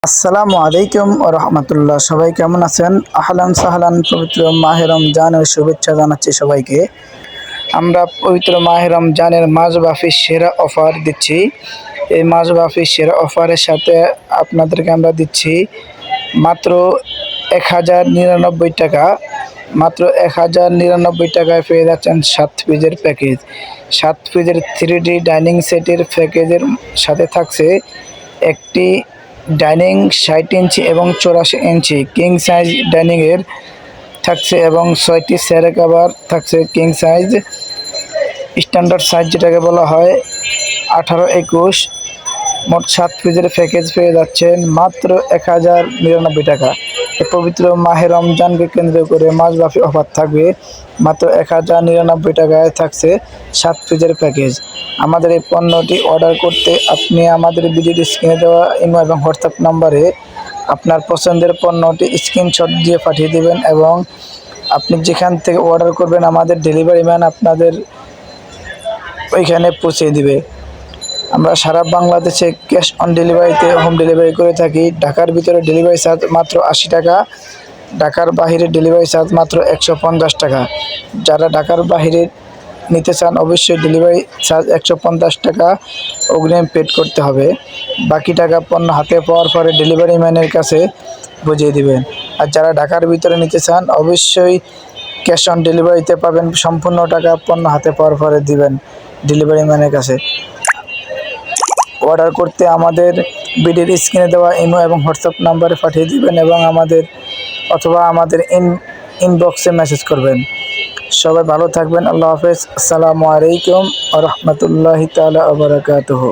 আসসালামু আলাইকুম ও রহমতুল্লাহ। সবাই কেমন আছেন? আহলান সাহলান। পবিত্র মাহে রমজানের শুভেচ্ছা জানাচ্ছি সবাইকে। আমরা পবিত্র মাহে রমজানের মাঝবাফির সেরা অফার দিচ্ছি। এই মাঝবাফির সেরা অফারের সাথে আপনাদেরকে আমরা দিচ্ছি মাত্র 1099 টাকা। মাত্র 1099 টাকায় পেয়ে যাচ্ছেন 7 পিসের প্যাকেজ। 7 পিসের 3D ডাইনিং সেটের প্যাকেজের সাথে থাকছে একটি ডাইনিং 60 ইঞ্চি এবং 84 ইঞ্চি কিং সাইজ ডাইনিংয়ের থাকছে এবং 6টি চেয়ার কভার থাকছে কিং সাইজ। স্ট্যান্ডার্ড সাইজ যেটাকে বলা হয় 18-21। মোট 7 পিসের প্যাকেজ পেয়ে যাচ্ছেন মাত্র 1099 টাকা। এই পবিত্র মাহে রমজানকে কেন্দ্র করে মাসব্যাপী অফার থাকবে। মাত্র 1099 টাকায় থাকছে 7 পিসের প্যাকেজ। আমাদের এই পণ্যটি অর্ডার করতে আপনি আমাদের ভিডিওর স্ক্রিনে দেওয়া ইমো এবং হোয়াটসঅ্যাপ নম্বরে আপনার পছন্দের পণ্যটি স্ক্রিনশট দিয়ে পাঠিয়ে দেবেন এবং আপনি যেখান থেকে অর্ডার করবেন আমাদের ডেলিভারি ম্যান আপনাদের ওইখানে পৌঁছে দিবে। আমরা সারা বাংলাদেশে ক্যাশ অন ডেলিভারিতে হোম ডেলিভারি করে থাকি। ঢাকার ভিতরে ডেলিভারি চার্জ মাত্র 80 টাকা, ঢাকার বাহিরে ডেলিভারি চার্জ মাত্র 150 টাকা। যারা ঢাকার বাহিরে নিতে চান অবশ্যই ডেলিভারি চার্জ 150 টাকা অগ্রিম পেড করতে হবে। বাকি টাকা পণ্য হাতে পাওয়ার পরে ডেলিভারি ম্যানের কাছে বুঝিয়ে দিবেন। আর যারা ঢাকার ভিতরে নিতে চান অবশ্যই ক্যাশ অন ডেলিভারিতে পাবেন। সম্পূর্ণ টাকা পণ্য হাতে পাওয়ার পরে দিবেন ডেলিভারি ম্যানের কাছে। অর্ডার করতে আমাদের ভিডিওর স্ক্রিনে দেওয়া ইমো এবং হোয়াটসঅ্যাপ নাম্বারে পাঠিয়ে দিবেন এবং আমাদের ইনবক্সে মেসেজ করবেন। সবাই ভালো থাকবেন। আল্লাহ হাফেজ। আসসালামু আলাইকুম ওয়া রাহমাতুল্লাহি তাআলা ওয়া বারাকাতুহু।